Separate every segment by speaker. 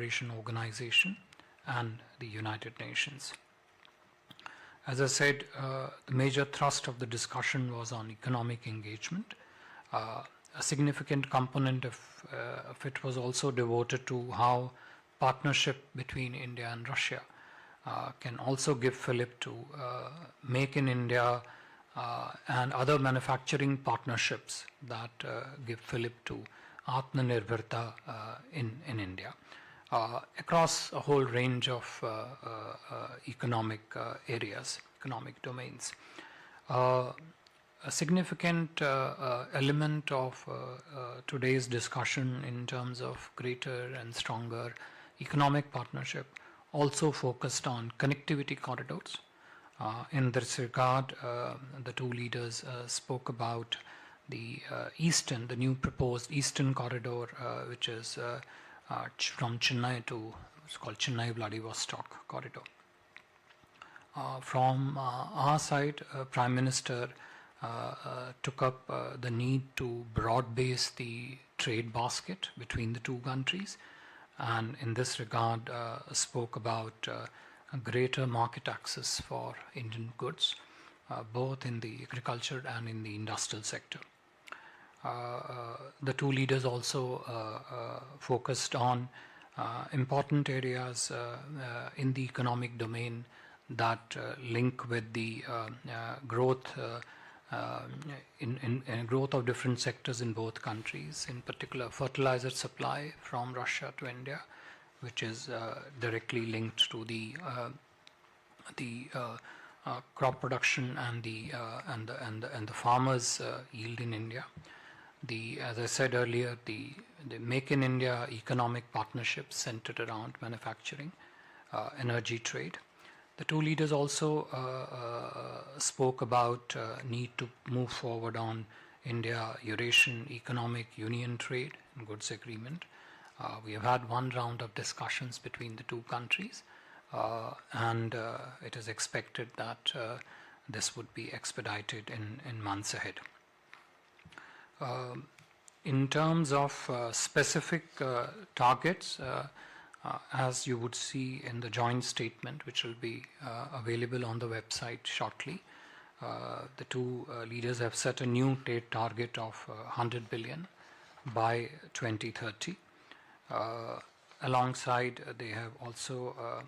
Speaker 1: Cooperation Organization and the United Nations. As I said, the major thrust of the discussion was on economic engagement. A significant component of it was also devoted to how partnership between India and Russia can also give fillip to Make in India and other manufacturing partnerships that give fillip to Atmanirbharta in India across a whole range of economic areas, economic domains. A significant element of today's discussion in terms of greater and stronger economic partnership also focused on connectivity corridors. In this regard, the two leaders spoke about the the new proposed Eastern Corridor, which is from Chennai to, it's called Chennai-Vladivostok Corridor. From our side, Prime Minister took up the need to broad base the trade basket between the two countries, and in this regard spoke about greater market access for Indian goods, both in the agriculture and in the industrial sector. The two leaders also focused on important areas in the economic domain that link with the growth in growth of different sectors in both countries, in particular fertilizer supply from Russia to India, which is directly linked to the crop production and the farmers' yield in India. As I said earlier, the Make in India economic partnerships centered around manufacturing, energy trade. The two leaders also spoke about need to move forward on India-Eurasian Economic Union Trade and Goods Agreement. We have had one round of discussions between the two countries, and it is expected that this would be expedited in months ahead. In terms of specific targets, as you would see in the joint statement, which will be available on the website shortly, the two leaders have set a new trade target of 100 billion by 2030. Alongside, they have also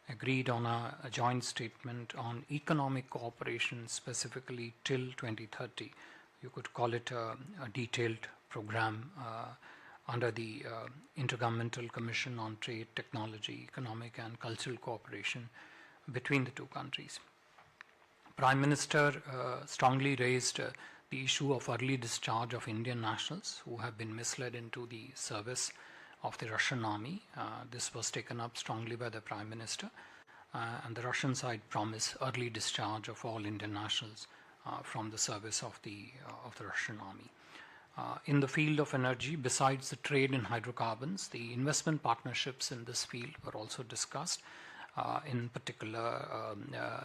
Speaker 1: agreed on a joint statement on economic cooperation specifically till 2030. You could call it a detailed program under the Intergovernmental Commission on Trade, Technology, Economic and Cultural Cooperation between the two countries. Prime Minister strongly raised the issue of early discharge of Indian nationals who have been misled into the service of the Russian army. This was taken up strongly by the Prime Minister, and the Russian side promised early discharge of all Indian nationals from the service of the Russian army. In the field of energy, besides the trade in hydrocarbons, the investment partnerships in this field were also discussed. In particular,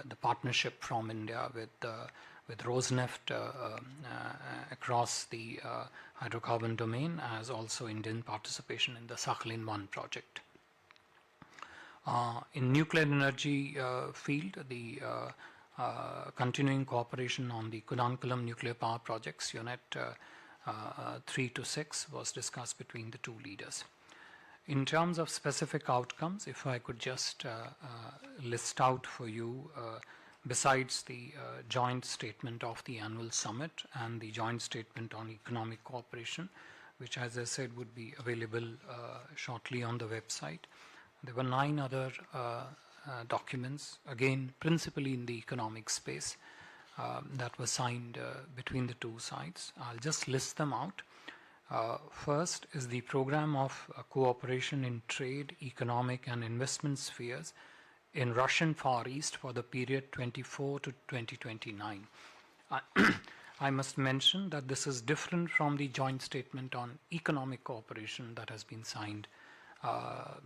Speaker 1: the partnership from India with Rosneft across the hydrocarbon domain, as also Indian participation in the Sakhalin-1 project. In nuclear energy field, the continuing cooperation on the Kudankulam nuclear power projects, Unit 3 to 6, was discussed between the two leaders. In terms of specific outcomes, if I could just list out for you, besides the joint statement of the annual summit and the joint statement on economic cooperation, which, as I said, would be available shortly on the website, there were 9 other documents, again principally in the economic space, that were signed between the two sides. I'll just list them out. First is the program of cooperation in trade, economic and investment spheres in Russian Far East for the period 24 to 2029. I must mention that this is different from the joint statement on economic cooperation that has been signed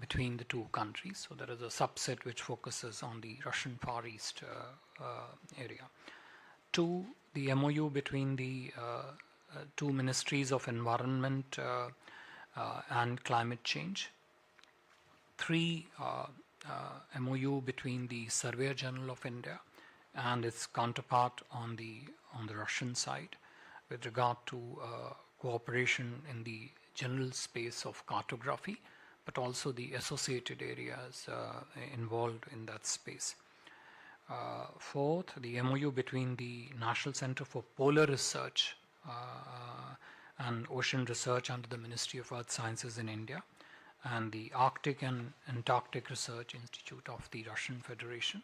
Speaker 1: between the two countries. So there is a subset which focuses on the Russian Far East area. 2, the MOU between the two ministries of environment and climate change. 3 MOU between the Surveyor General of India and its counterpart on the Russian side with regard to cooperation in the general space of cartography, but also the associated areas involved in that space. Fourth, the MOU between the National Center for Polar Research and Ocean Research under the Ministry of Earth Sciences in India and the Arctic and Antarctic Research Institute of the Russian Federation.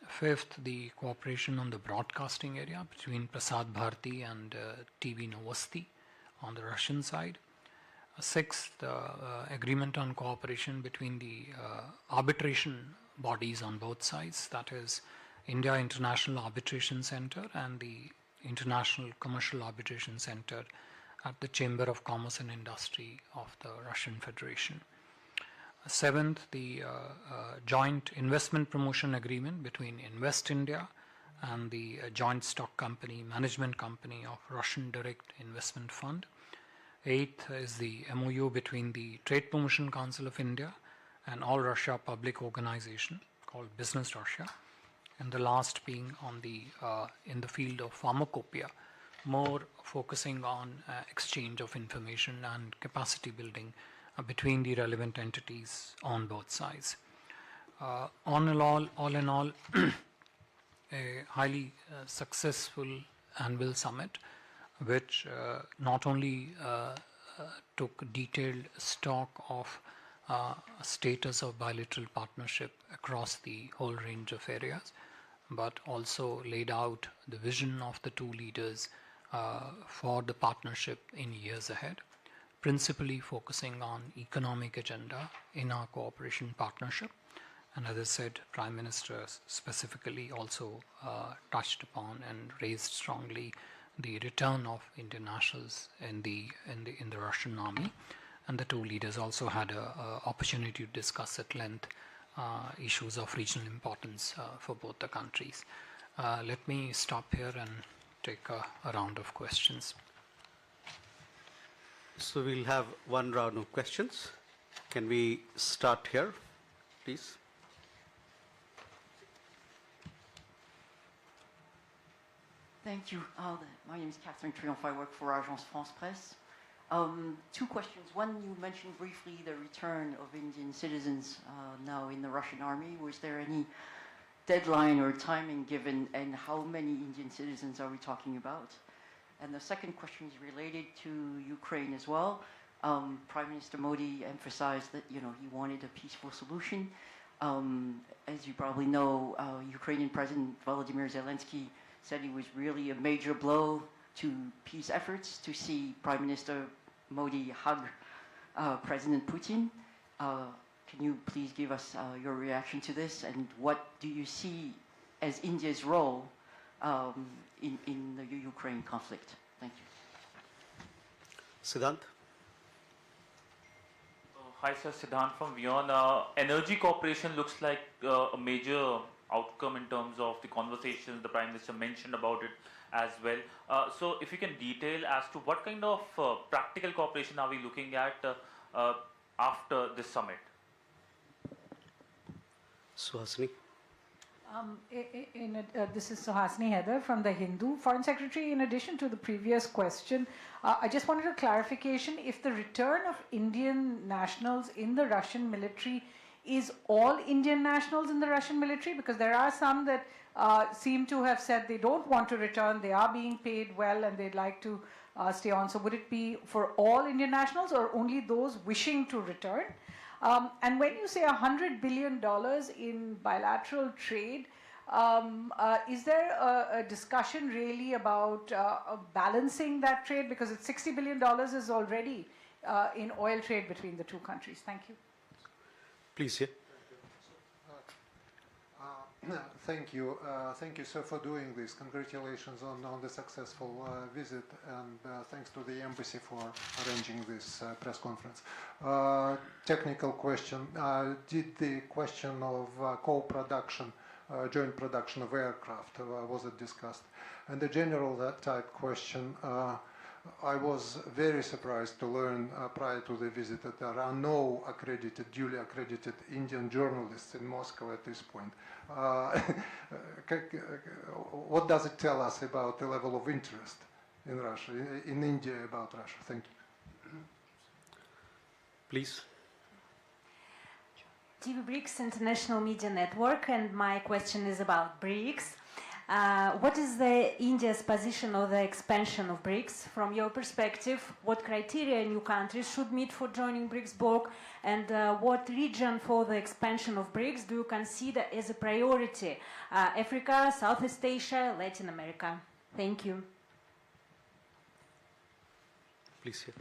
Speaker 1: Fifth, the cooperation on the broadcasting area between Prasad Bharati and TV Novosti on the Russian side. Sixth, agreement on cooperation between the arbitration bodies on both sides, that is India International Arbitration Center and the International Commercial Arbitration Center at the Chamber of Commerce and Industry of the Russian Federation. Seventh, the joint investment promotion agreement between Invest India and the joint stock company, management company of Russian Direct Investment Fund. Eighth is the MOU between the Trade Promotion Council of India and All Russia Public Organization called Business Russia. And the last being on the in the field of pharmacopoeia, more focusing on exchange of information and capacity building between the relevant entities on both sides. All in all, a highly successful annual summit, which not only took detailed stock of status of bilateral partnership across the whole range of areas, but also laid out the vision of the two leaders for the partnership in years ahead, principally focusing on economic agenda in our cooperation partnership. And as I said, Prime Minister specifically also touched upon and raised strongly the return of Indian nationals in the Russian army, and the two leaders also had an opportunity to discuss at length issues of regional importance for both the countries. Let me stop here and take a round of questions.
Speaker 2: So we'll have one round of questions. Can we start here, please?
Speaker 3: Thank you. My name is Catherine Triomphe. I work for Agence France Presse. Two questions. One, you mentioned briefly the return of Indian citizens now in the Russian army. Was there any deadline or timing given, and how many Indian citizens are we talking about? And the second question is related to Ukraine as well. Prime Minister Modi emphasized that he wanted a peaceful solution. As you probably know, Ukrainian President Volodymyr Zelensky said it was really a major blow to peace efforts to see Prime Minister Modi hug President Putin. Can you please give us your reaction to this, and what do you see as India's role in the Ukraine conflict? Thank you.
Speaker 2: Siddhant?
Speaker 4: Hi, sir. Siddhant from Vion. Energy cooperation looks like a major outcome in terms of the conversations. The Prime Minister mentioned about it as well. So if you can detail as to what kind of practical cooperation are we looking at after this summit?
Speaker 2: Suhasini?
Speaker 5: This is Suhasini Heather from The Hindu. Foreign Secretary, in addition to the previous question, I just wanted a clarification if the return of Indian nationals in the Russian military is all Indian nationals in the Russian military, because there are some that seem to have said they don't want to return, they are being paid well and they'd like to stay on. So would it be for all Indian nationals or only those wishing to return? And when you say $100 billion in bilateral trade, is there a discussion really about balancing that trade? Because it's $60 billion is already in oil trade between the two countries. Thank you.
Speaker 2: Please, yeah.
Speaker 6: Thank you. Thank you, sir, for doing this. Congratulations on the successful visit, and thanks to the embassy for arranging this press conference. Technical question. Did the question of co-production, joint production of aircraft, was it discussed? And the general type question, I was very surprised to learn prior to the visit that there are no duly accredited Indian journalists in Moscow at this point. What does it tell us about the level of interest in Russia, in India about Russia? Thank you.
Speaker 2: Please.
Speaker 7: TV BRICS International Media Network, and my question is about BRICS. What is India's position on the expansion of BRICS? From your perspective, what criteria new countries should meet for joining BRICS bloc, and what region for the expansion of BRICS do you consider as a priority? Africa, Southeast Asia, Latin America? Thank you.
Speaker 2: Please, here.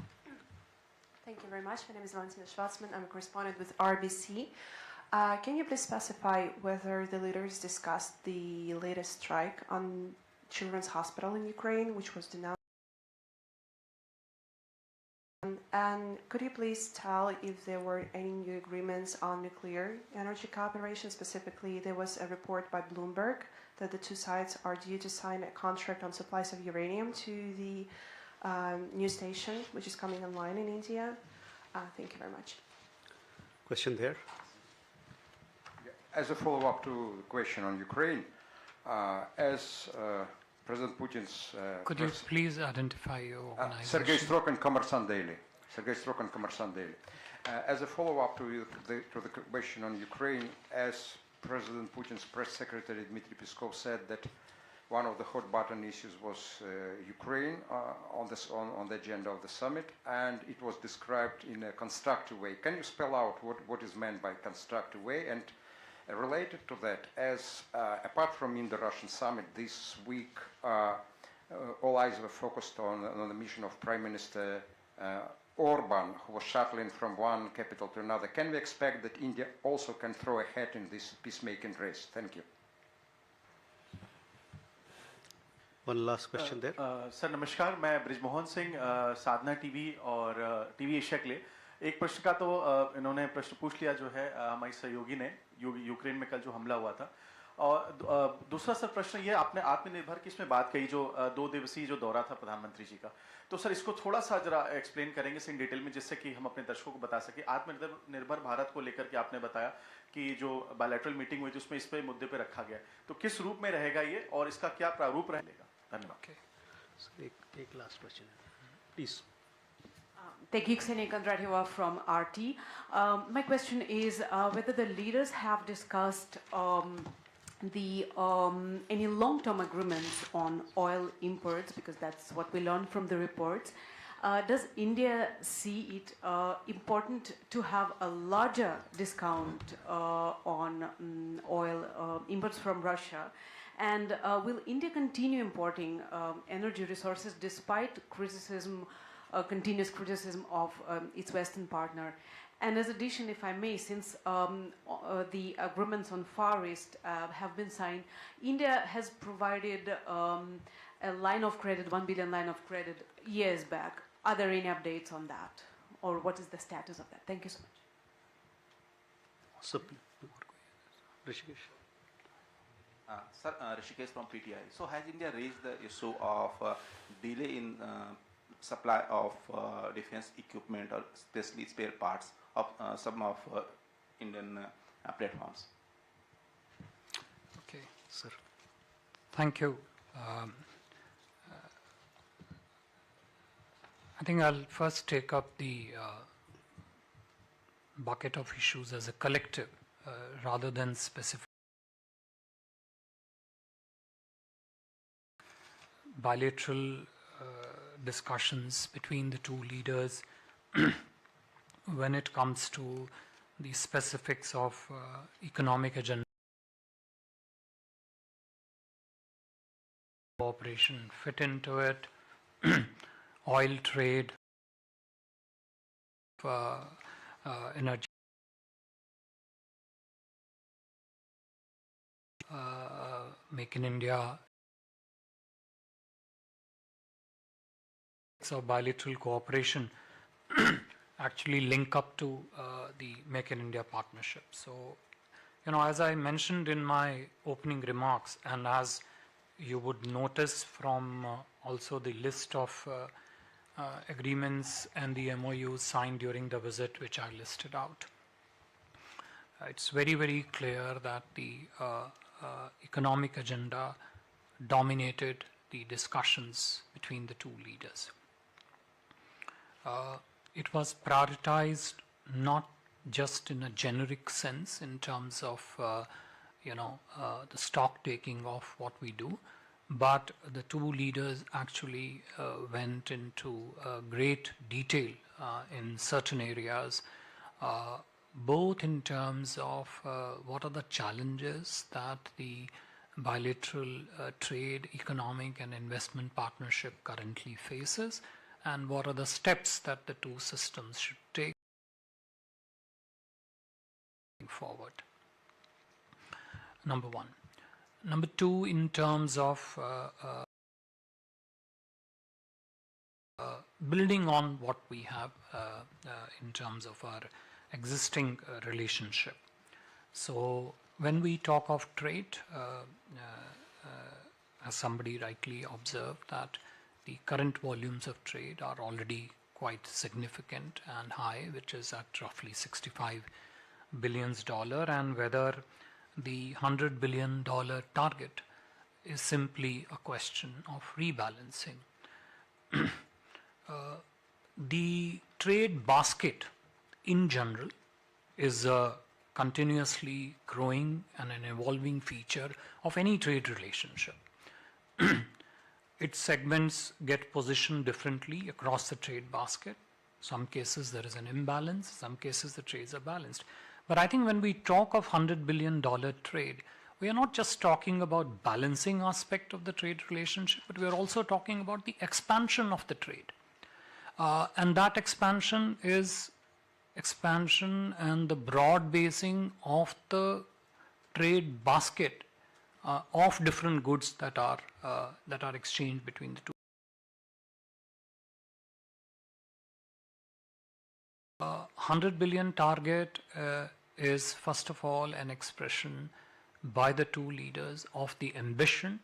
Speaker 8: Thank you very much. My name is Valentina Schwarzman. I'm a correspondent with RBC. Can you please specify whether the leaders discussed the latest strike on Children's Hospital in Ukraine, which was denounced? And could you please tell if there were any new agreements on nuclear energy cooperation? Specifically, there was a report by Bloomberg that the two sides are due to sign a contract on supplies of uranium to the new station, which is coming online in India. Thank you very much.
Speaker 2: Question there.
Speaker 9: As a follow-up to the question on Ukraine, as President Putin's...
Speaker 1: Could you please identify your organization?
Speaker 9: Sergei Strokin, Kommersant Daily. Sergei Strokin, Kommersant Daily. As a follow-up to the question on Ukraine, as President Putin's press secretary Dmitry Peskov said that one of the hot-button issues was Ukraine on the agenda of the summit, and it was described in a constructive way. Can you spell out what is meant by constructive way? And related to that, as apart from Indo-Russian summit this week, all eyes were focused on the mission of Prime Minister Orban, who was shuttling from one capital to another. Can we expect that India also can throw a hat in this peacemaking race? Thank you.
Speaker 2: One last question there.
Speaker 10: Sir नमस्कार, मैं ब्रिजमोहन सिंह साधना TV और TV Asia के लिए एक प्रश्न का तो इन्होंने प्रश्न पूछ लिया जो है हमारी सहयोगी ने यूक्रेन में कल जो हमला हुआ था, और दूसरा सर प्रश्न ये आपने आत्मनिर्भर की इसमें बात कही जो 2 दिवसीय जो दौरा था प्रधानमंत्री जी का, तो सर इसको थोड़ा सा जरा एक्सप्लेन करेंगे इन डिटेल में जिससे कि हम अपने दर्शकों को बता सकें। आत्मनिर्भर भारत को लेकर के आपने बताया कि जो बायलैटरल मीटिंग हुई थी उसमें इस पे मुद्दे पे रखा गया, तो किस रूप में रहेगा ये और इसका क्या प्रारूप रहेगा? धन्यवाद।
Speaker 2: एक last question please.
Speaker 11: Thank you, Ksenia Kondratyova from RT. My question is whether the leaders have discussed any long-term agreements on oil imports, because that's what we learned from the reports. Does India see it important to have a larger discount on oil imports from Russia? And will India continue importing energy resources despite criticism, continuous criticism of its Western partner? And as addition, if I may, since the agreements on Far East have been signed, India has provided a line of credit, 1 billion line of credit years back. Are there any updates on that? Or what is the status of that? Thank you so much.
Speaker 2: So, Rishikesh.
Speaker 12: Sir, Rishikesh from PTI. So has India raised the issue of delay in supply of defense equipment, or especially spare parts of some of Indian platforms?
Speaker 1: Okay, sir. Thank you. I think I'll first take up the bucket of issues as a collective rather than specific. Bilateral discussions between the two leaders when it comes to the specifics of economic agenda, cooperation fit into it, oil trade, energy, Make in India, of bilateral cooperation actually link up to the Make in India partnership. So, as I mentioned in my opening remarks, and as you would notice from also the list of agreements and the MOUs signed during the visit, which I listed out. It's very, very clear that the economic agenda dominated the discussions between the two leaders. It was prioritized not just in a generic sense in terms of the stock taking of what we do, but the two leaders actually went into great detail in certain areas, both in terms of what are the challenges that the bilateral trade, economic and investment partnership currently faces, and what are the steps that the two systems should take forward. Number one. Number two, in terms of building on what we have in terms of our existing relationship. So when we talk of trade, as somebody rightly observed, that the current volumes of trade are already quite significant and high, which is at roughly $65 billion, and whether the $100 billion target is simply a question of rebalancing. The trade basket in general is a continuously growing and an evolving feature of any trade relationship. Its segments get positioned differently across the trade basket. Some cases there is an imbalance, some cases the trades are balanced. But I think when we talk of $100 billion trade, we are not just talking about balancing aspect of the trade relationship, but we are also talking about the expansion of the trade. And that expansion is expansion and the broad basing of the trade basket of different goods that are exchanged between the two. 100 billion target is first of all an expression by the two leaders of the ambition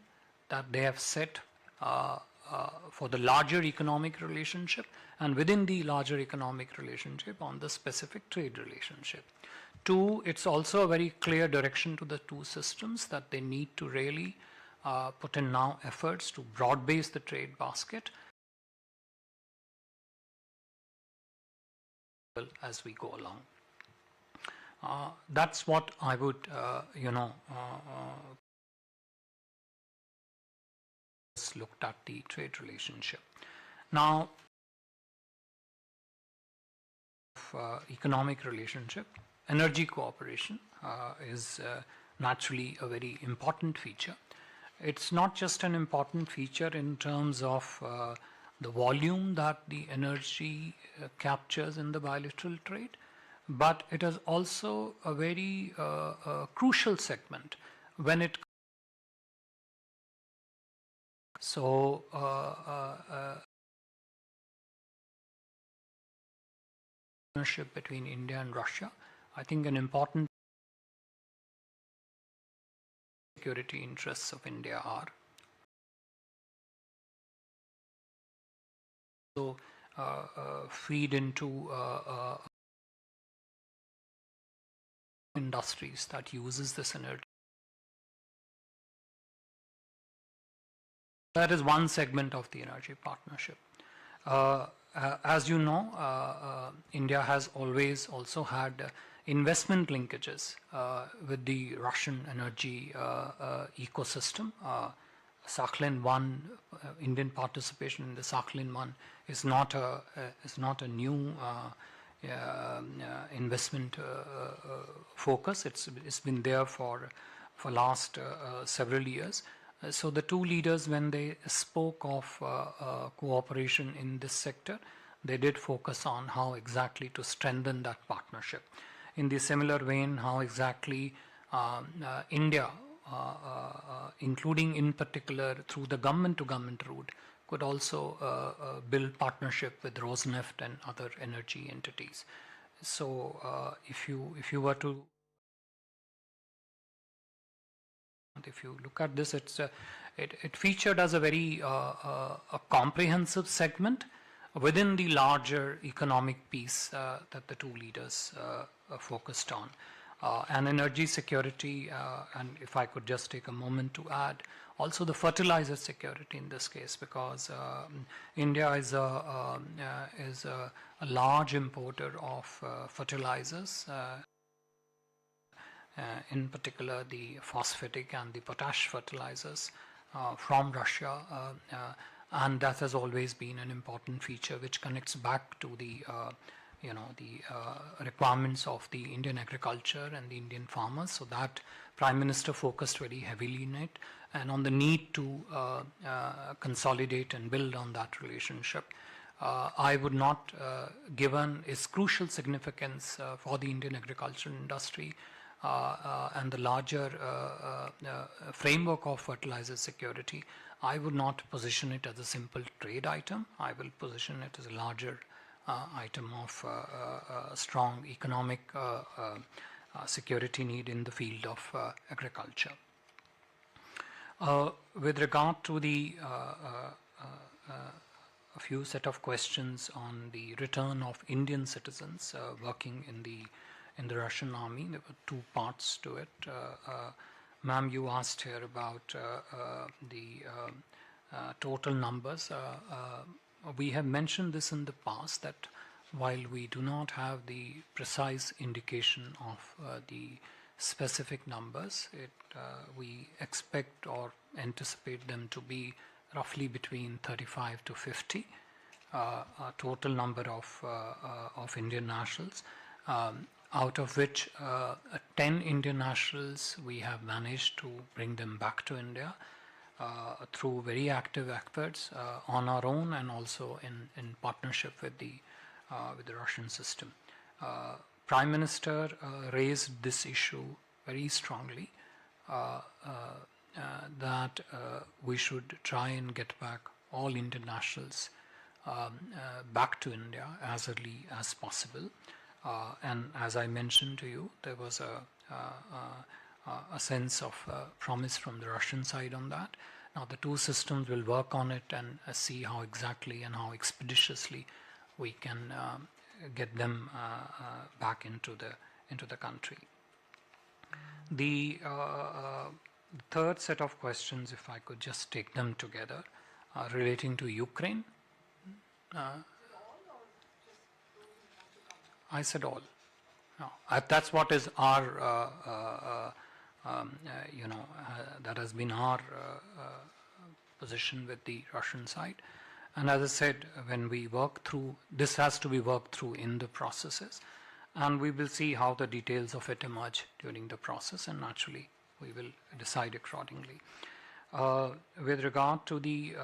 Speaker 1: that they have set for the larger economic relationship, and within the larger economic relationship on the specific trade relationship. Two, it's also a very clear direction to the two systems that they need to really put in now efforts to broad base the trade basket as we go along. That's what I would, looked at the trade relationship. Now, economic relationship, energy cooperation is naturally a very important feature. It's not just an important feature in terms of the volume that the energy captures in the bilateral trade, but it is also a very crucial segment when it partnership between India and Russia, I think an important security interests of India are. So feed into industries that uses this energy. That is one segment of the energy partnership. As you know, India has always also had investment linkages with the Russian energy ecosystem. Sakhalin-1, Indian participation in the Sakhalin-1 is not a new investment focus. It's been there for last several years. So the two leaders, when they spoke of cooperation in this sector, they did focus on how exactly to strengthen that partnership. In the similar vein, how exactly India, including in particular through the government-to-government route, could also build partnership with Rosneft and other energy entities. So if you were to, if you look at this, it featured as a very a comprehensive segment, within the larger economic piece that the two leaders focused on. And energy security, and if I could just take a moment to add, also the fertilizer security in this case, because India is a large importer of fertilizers, in particular the phosphatic and the potash fertilizers from Russia, and that has always been an important feature which connects back to the requirements of the Indian agriculture and the Indian farmers. So that Prime Minister focused very heavily in it, and on the need to consolidate and build on that relationship. I would not, given its crucial significance for the Indian agricultural industry and the larger framework of fertilizer security, I would not position it as a simple trade item. I will position it as a larger item of strong economic security need in the field of agriculture. With regard to the a few set of questions on the return of Indian citizens working in the Russian army, there were two parts to it. Ma'am, you asked here about the total numbers. We have mentioned this in the past that while we do not have the precise indication of the specific numbers, we expect or anticipate them to be roughly between 35 to 50, a total number of Indian nationals, out of which 10 Indian nationals we have managed to bring them back to India through very active efforts on our own and also in partnership with the Russian system. Prime Minister raised this issue very strongly, that we should try and get back all Indian nationals back to India as early as possible. And as I mentioned to you, there was a sense of promise from the Russian side on that. Now the two systems will work on it and see how exactly and how expeditiously we can get them back into the country. The third set of questions, if I could just take them together, relating to Ukraine. I said all. No, that's what is our, that has been our position with the Russian side. And as I said, when we work through, this has to be worked through in the processes, and we will see how the details of it emerge during the process, and naturally we will decide accordingly. With regard to the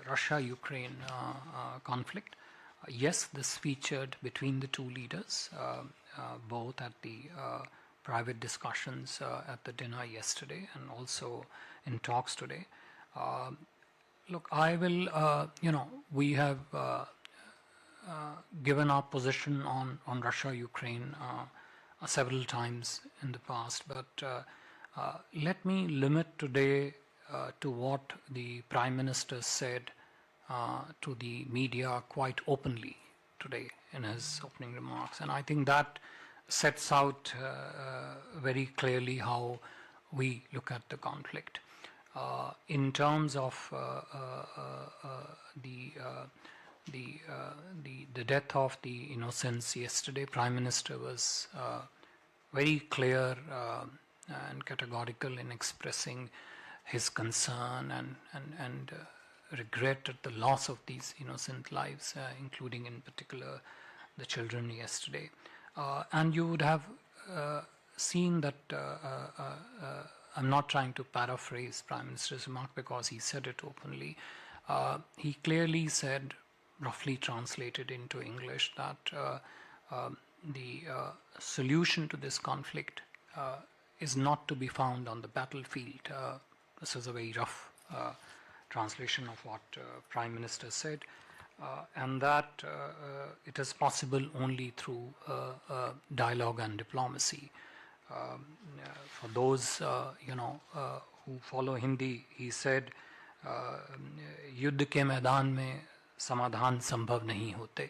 Speaker 1: Russia-Ukraine conflict, yes, this featured between the two leaders, both at the private discussions at the dinner yesterday and also in talks today. Look, I will, we have given our position on Russia-Ukraine several times in the past, but let me limit today to what the Prime Minister said to the media quite openly today in his opening remarks. And I think that sets out very clearly how we look at the conflict. In terms of the death of the innocents yesterday, Prime Minister was very clear and categorical in expressing his concern and regret at the loss of these innocent lives, including in particular the children yesterday. And you would have seen that, I'm not trying to paraphrase Prime Minister's remark because he said it openly. He clearly said, roughly translated into English, that the solution to this conflict is not to be found on the battlefield. This is a very rough translation of what Prime Minister said, and that it is possible only through dialogue and diplomacy. For those who follow Hindi, he said युद्ध के मैदान में समाधान संभव नहीं होते.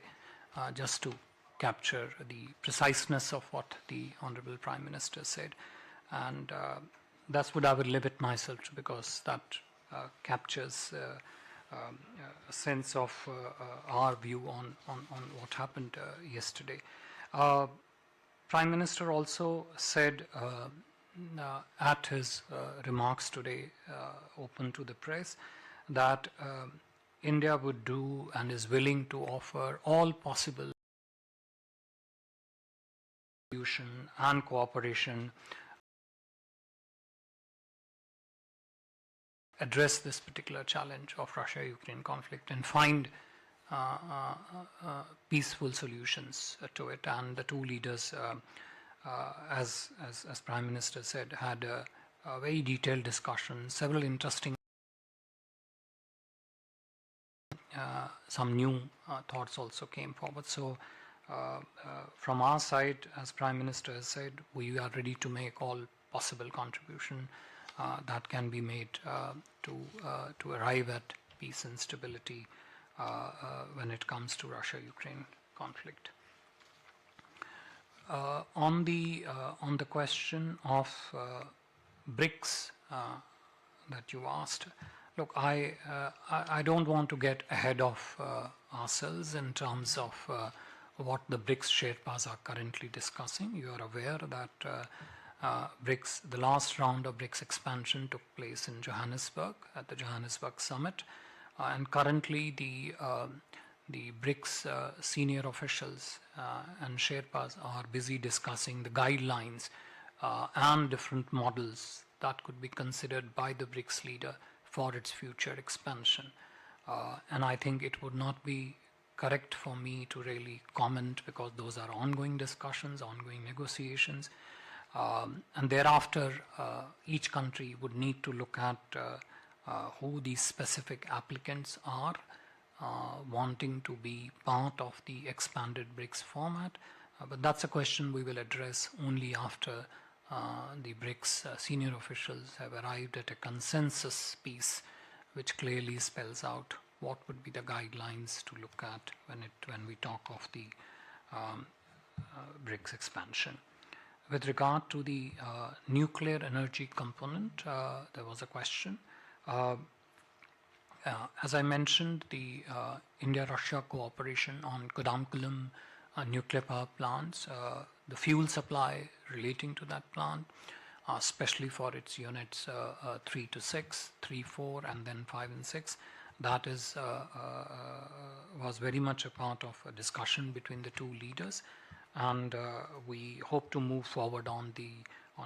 Speaker 1: Just to capture the preciseness of what the Honorable Prime Minister said. And that's what I would limit myself to, because that captures a sense of our view on what happened yesterday. Prime Minister also said at his remarks today, open to the press, that India would do and is willing to offer all possible solution and cooperation address this particular challenge of Russia-Ukraine conflict and find peaceful solutions to it. And the two leaders, as Prime Minister said, had a very detailed discussion, several interesting some new thoughts also came forward. So from our side, as Prime Minister has said, we are ready to make all possible contribution that can be made to arrive at peace and stability when it comes to Russia-Ukraine conflict. On the question of BRICS that you asked, look, I don't want to get ahead of ourselves in terms of what the BRICS Sherpas are currently discussing. You are aware that BRICS, the last round of BRICS expansion took place in Johannesburg at the Johannesburg Summit, and currently the BRICS senior officials and Sherpas are busy discussing the guidelines and different models that could be considered by the BRICS leader for its future expansion. And I think it would not be correct for me to really comment, because those are ongoing discussions, ongoing negotiations. And thereafter, each country would need to look at who these specific applicants are wanting to be part of the expanded BRICS format. But that's a question we will address only after the BRICS senior officials have arrived at a consensus piece which clearly spells out what would be the guidelines to look at when we talk of the BRICS expansion. With regard to the nuclear energy component, there was a question. As I mentioned, the India-Russia cooperation on Kodamkulam nuclear power plants, the fuel supply relating to that plant, especially for its units 3 to 6, 3, 4, and then 5 and 6, that is was very much a part of a discussion between the two leaders, and we hope to move forward on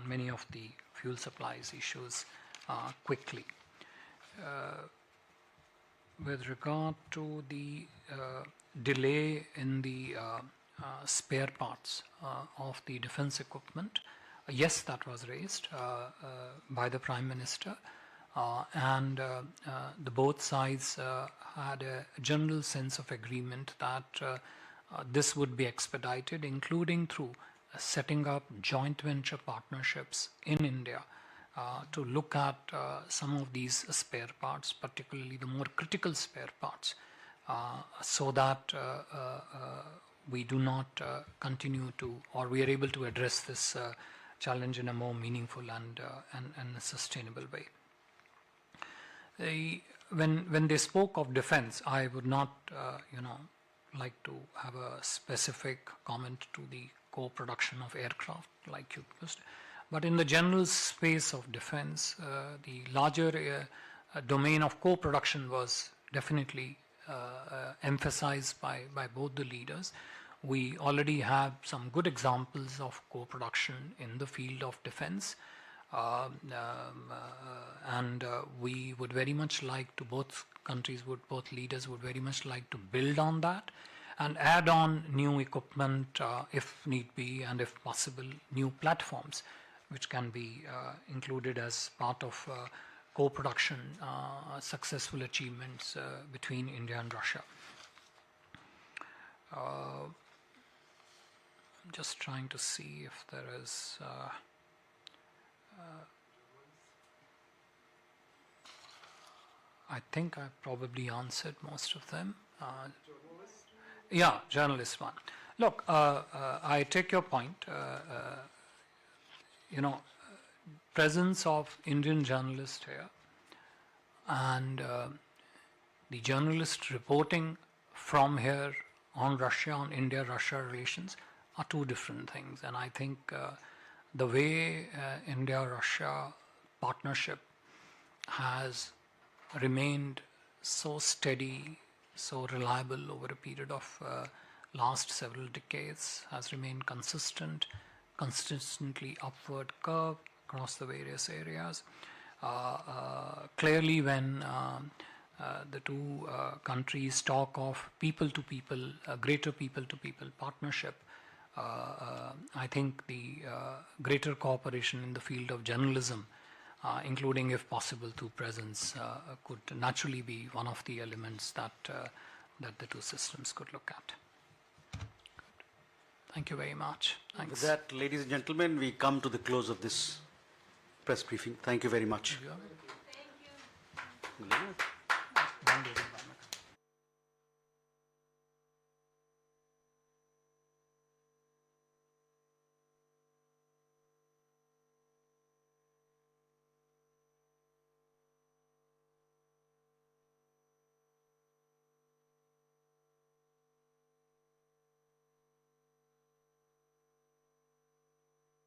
Speaker 1: many of the fuel supplies issues quickly. With regard to the delay in the spare parts of the defense equipment, yes, that was raised by the Prime Minister, and the both sides had a general sense of agreement that this would be expedited, including through setting up joint venture partnerships in India to look at some of these spare parts, particularly the more critical spare parts, so that we do not continue to, or we are able to address this challenge in a more meaningful and sustainable way. When they spoke of defense, I would not, like to have a specific comment to the co-production of aircraft like you posed. But in the general space of defense, the larger domain of co-production was definitely emphasized by both the leaders. We already have some good examples of co-production in the field of defense, and we would very much like to, both leaders would very much like to build on that and add on new equipment if need be, and if possible new platforms which can be included as part of co-production successful achievements between India and Russia. I'm just trying to see if there is I think I probably answered most of them. Yeah, journalist one. Look, I take your point. Presence of Indian journalists here and the journalist reporting from here on Russia, on India-Russia relations are two different things. And I think the way India-Russia partnership has remained so steady, so reliable over a period of last several decades, has remained consistently upward curve across the various areas. Clearly, when the two countries talk of people-to-people, greater people-to-people partnership, I think the greater cooperation in the field of journalism, including, if possible, through presence, could naturally be one of the elements that the two systems could look at. Thank you very much. Thanks.
Speaker 2: With that, ladies and gentlemen, we come to the close of this press briefing. Thank you very much.
Speaker 1: Thank you.